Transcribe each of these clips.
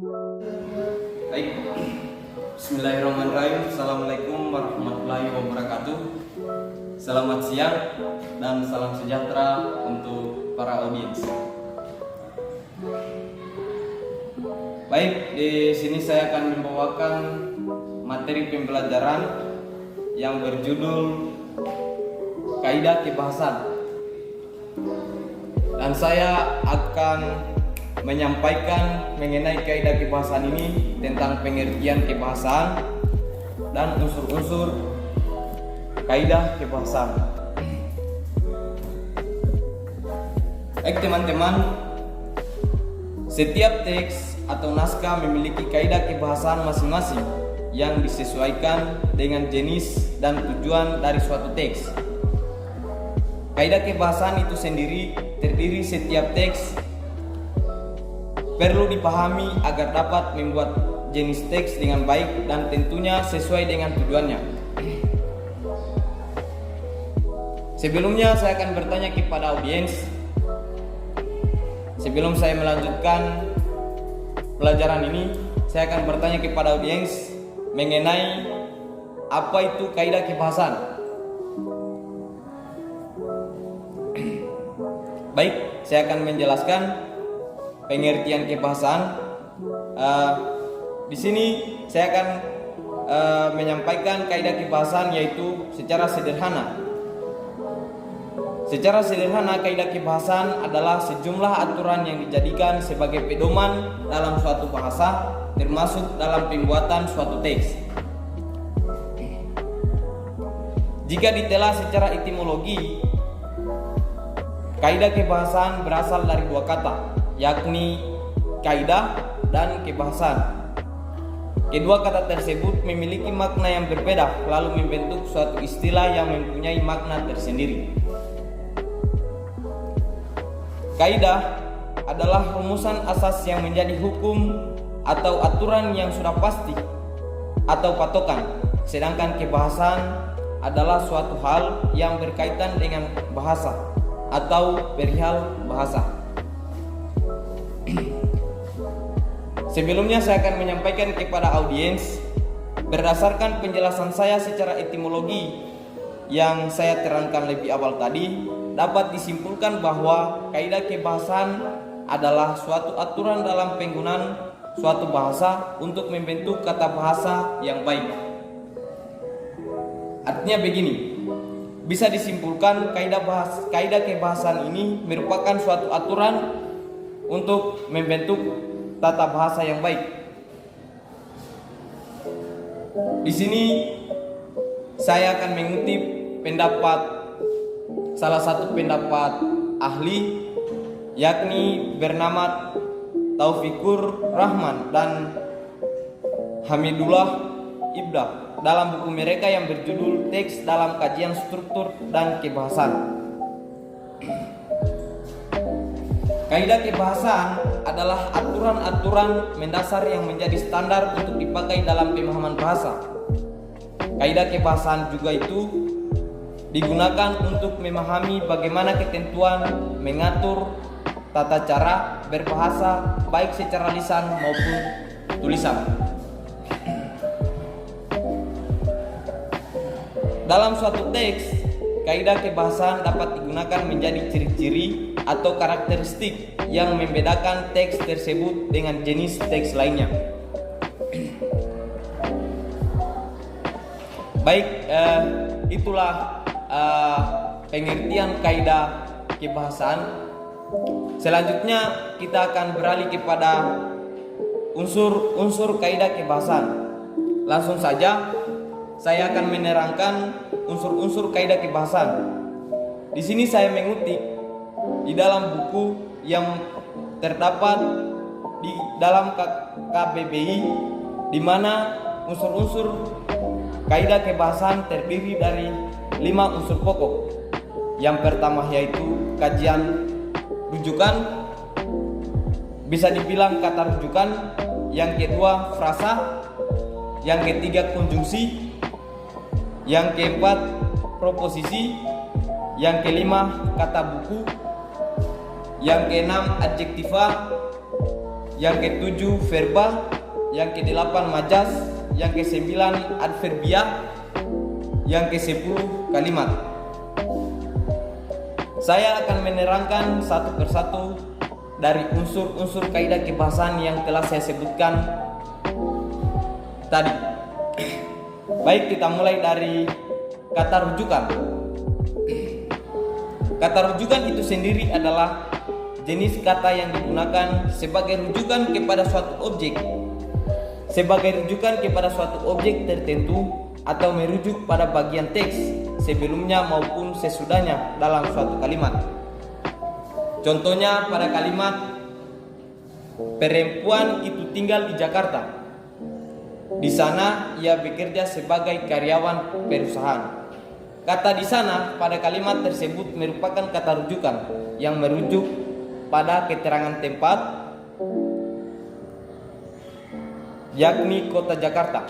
Baik, Bismillahirrahmanirrahim. Assalamualaikum warahmatullahi wabarakatuh. Selamat siang dan salam sejahtera untuk para audiens. Baik, di sini saya akan membawakan materi pembelajaran yang berjudul Kaidah Kebahasan. Dan saya akan menyampaikan mengenai kaidah kebahasan ini tentang pengertian kebahasaan dan unsur-unsur kaidah kebahasaan. Baik teman-teman, setiap teks atau naskah memiliki kaidah kebahasaan masing-masing yang disesuaikan dengan jenis dan tujuan dari suatu teks. Kaidah kebahasaan itu sendiri terdiri setiap teks perlu dipahami agar dapat membuat jenis teks dengan baik dan tentunya sesuai dengan tujuannya. Sebelumnya saya akan bertanya kepada audiens. Sebelum saya melanjutkan pelajaran ini, saya akan bertanya kepada audiens mengenai apa itu kaidah kebahasan. Baik, saya akan menjelaskan pengertian kebahasaan. Di sini saya akan menyampaikan kaidah kebahasaan yaitu secara sederhana. Secara sederhana, kaidah kebahasaan adalah sejumlah aturan yang dijadikan sebagai pedoman dalam suatu bahasa, termasuk dalam pembuatan suatu teks. Jika ditelah secara etimologi, kaidah kebahasaan berasal dari dua kata, yakni kaidah dan kebahasan. Kedua kata tersebut memiliki makna yang berbeda, lalu membentuk suatu istilah yang mempunyai makna tersendiri. Kaidah adalah rumusan asas yang menjadi hukum atau aturan yang sudah pasti atau patokan, sedangkan kebahasan adalah suatu hal yang berkaitan dengan bahasa atau perihal bahasa. Sebelumnya saya akan menyampaikan kepada audiens berdasarkan penjelasan saya secara etimologi yang saya terangkan lebih awal tadi, dapat disimpulkan bahwa kaidah kebahasan adalah suatu aturan dalam penggunaan suatu bahasa untuk membentuk kata bahasa yang baik. Artinya begini, bisa disimpulkan kaidah kebahasan ini merupakan suatu aturan untuk membentuk tata bahasa yang baik. Di sini saya akan mengutip salah satu pendapat ahli, yakni bernama Taufikur Rahman dan Hamidullah Ibdah dalam buku mereka yang berjudul Teks dalam Kajian Struktur dan Kebahasan. Kaidah kebahasan adalah aturan-aturan mendasar yang menjadi standar untuk dipakai dalam pemahaman bahasa. Kaidah kebahasan juga itu digunakan untuk memahami bagaimana ketentuan mengatur tata cara berbahasa baik secara lisan maupun tulisan. Dalam suatu teks, kaidah kebahasan dapat digunakan menjadi ciri-ciri atau karakteristik yang membedakan teks tersebut dengan jenis teks lainnya. Baik, itulah pengertian kaidah kebahasaan. Selanjutnya kita akan beralih kepada unsur-unsur kaidah kebahasaan. Langsung saja saya akan menerangkan unsur-unsur kaidah kebahasaan. Di sini saya mengutip di dalam buku yang terdapat di dalam KBBI, di mana unsur-unsur kaidah kebahasaan terdiri dari 5 unsur pokok. Yang pertama yaitu kajian rujukan, bisa dibilang kata rujukan. Yang kedua frasa, yang ketiga konjungsi, yang keempat proposisi, yang kelima kata buku, yang keenam adjektiva, yang ketujuh verba, yang kedelapan majas, yang kesembilan adverbia, yang kesepuluh kalimat. Saya akan menerangkan satu persatu dari unsur-unsur kaidah kebahasaan yang telah saya sebutkan tadi. Baik, kita mulai dari kata rujukan. Kata rujukan itu sendiri adalah jenis kata yang digunakan sebagai rujukan kepada suatu objek, sebagai rujukan kepada suatu objek tertentu, atau merujuk pada bagian teks sebelumnya maupun sesudahnya dalam suatu kalimat. Contohnya pada kalimat perempuan itu tinggal di Jakarta. Di sana ia bekerja sebagai karyawan perusahaan. Kata di sana pada kalimat tersebut merupakan kata rujukan yang merujuk pada keterangan tempat, yakni kota Jakarta.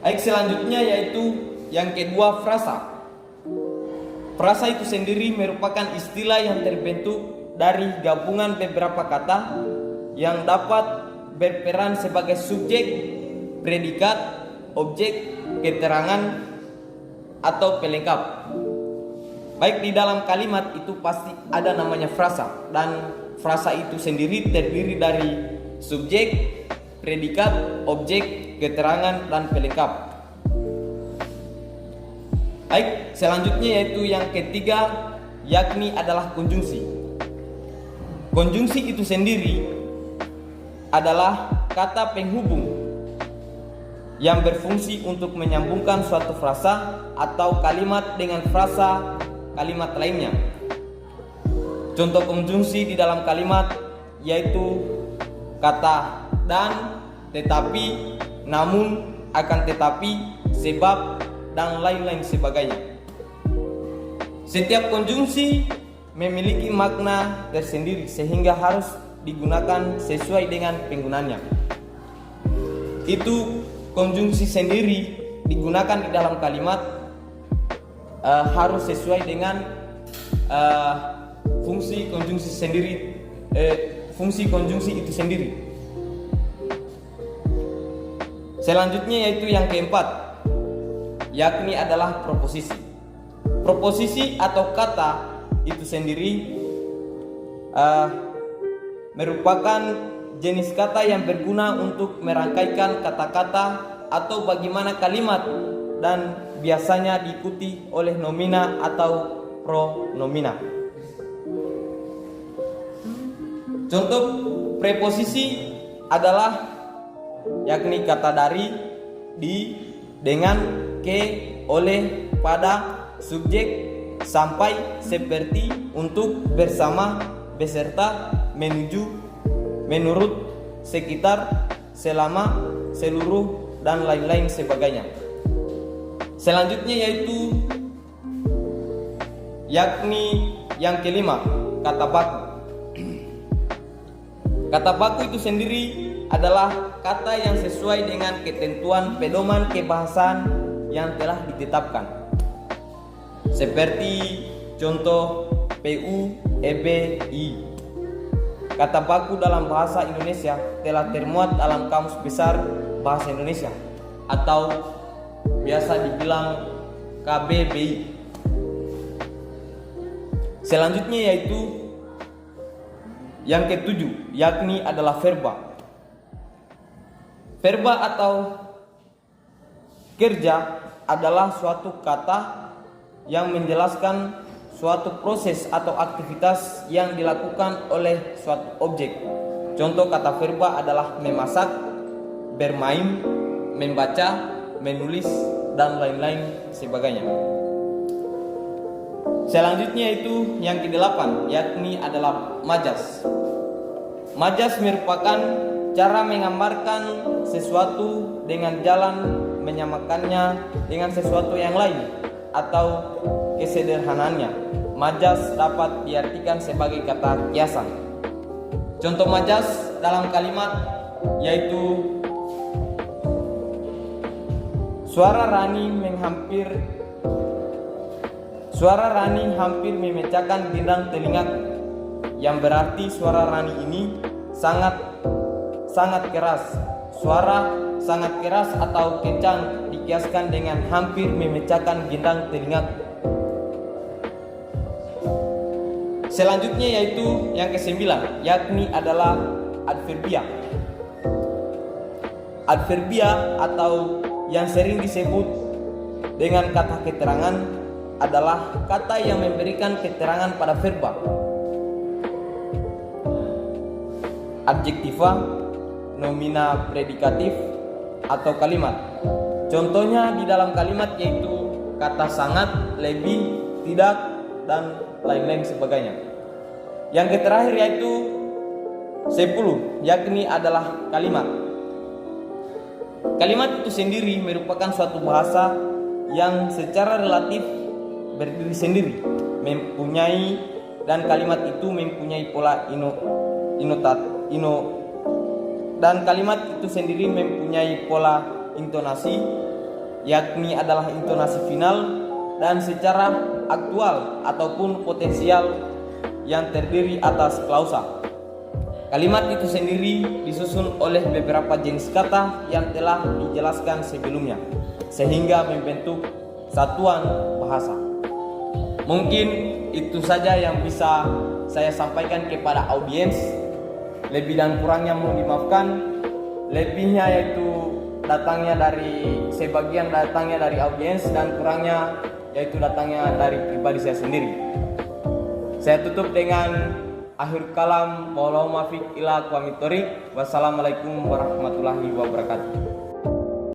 Baik, selanjutnya yaitu yang kedua frasa. Frasa itu sendiri merupakan istilah yang terbentuk dari gabungan beberapa kata yang dapat berperan sebagai subjek, predikat, objek, keterangan, atau pelengkap. Baik, di dalam kalimat itu pasti ada namanya frasa, dan frasa itu sendiri terdiri dari subjek, predikat, objek, keterangan, dan pelengkap. Baik, selanjutnya yaitu yang ketiga, yakni adalah konjungsi. Konjungsi itu sendiri adalah kata penghubung yang berfungsi untuk menyambungkan suatu frasa atau kalimat dengan frasa kalimat lainnya. Contoh konjungsi di dalam kalimat yaitu kata dan, tetapi, namun, akan tetapi, sebab, dan lain-lain sebagainya. Setiap konjungsi memiliki makna tersendiri sehingga harus digunakan sesuai dengan penggunaannya. Itu konjungsi sendiri digunakan di dalam kalimat harus sesuai dengan fungsi konjungsi sendiri, fungsi konjungsi itu sendiri. Selanjutnya yaitu yang keempat, yakni adalah proposisi. Proposisi atau kata itu sendiri merupakan jenis kata yang berguna untuk merangkaikan kata-kata atau bagaimana kalimat, dan biasanya diikuti oleh nomina atau pronomina. Contoh preposisi adalah yakni kata dari, di, dengan, ke, oleh, pada, subjek, sampai, seperti, untuk, bersama, beserta, menuju, menurut, sekitar, selama, seluruh, dan lain-lain sebagainya. Selanjutnya yaitu yakni yang kelima, kata baku. Kata baku itu sendiri adalah kata yang sesuai dengan ketentuan pedoman kebahasaan yang telah ditetapkan. Seperti contoh PU, EB, I. Kata baku dalam bahasa Indonesia telah termuat dalam Kamus Besar Bahasa Indonesia atau biasa dibilang KBBI. Selanjutnya yaitu yang ketujuh, yakni adalah verba. Verba atau kerja adalah suatu kata yang menjelaskan suatu proses atau aktivitas yang dilakukan oleh suatu objek. Contoh kata verba adalah memasak, bermain, membaca, menulis, dan lain-lain sebagainya. Selanjutnya itu yang ke-8, yakni adalah majas. Majas merupakan cara menggambarkan sesuatu dengan jalan menyamakannya dengan sesuatu yang lain atau kesederhanaannya. Majas dapat diartikan sebagai kata kiasan. Contoh majas dalam kalimat yaitu suara Rani hampir memecahkan gendang telingaku, yang berarti suara Rani ini sangat keras. Suara sangat keras atau kencang dikiaskan dengan hampir memecahkan gendang telingaku. Selanjutnya yaitu yang ke-9, yakni adalah adverbia. Adverbia atau yang sering disebut dengan kata keterangan adalah kata yang memberikan keterangan pada verba, adjektiva, nomina predikatif, atau kalimat. Contohnya di dalam kalimat yaitu kata sangat, lebih, tidak, dan lain-lain sebagainya. Yang terakhir yaitu 10, yakni adalah kalimat. Kalimat itu sendiri merupakan suatu bahasa yang secara relatif berdiri sendiri, dan kalimat itu mempunyai pola dan kalimat itu sendiri mempunyai pola intonasi, yakni adalah intonasi final dan secara aktual ataupun potensial yang terdiri atas klausa. Kalimat itu sendiri disusun oleh beberapa jenis kata yang telah dijelaskan sebelumnya, sehingga membentuk satuan bahasa. Mungkin itu saja yang bisa saya sampaikan kepada audiens. Lebih dan kurangnya mohon dimaafkan. Lebihnya yaitu sebagian datangnya dari audiens, dan kurangnya yaitu datangnya dari pribadi saya sendiri. Saya tutup dengan akhir kalam. Wassalamualaikum warahmatullahi wabarakatuh.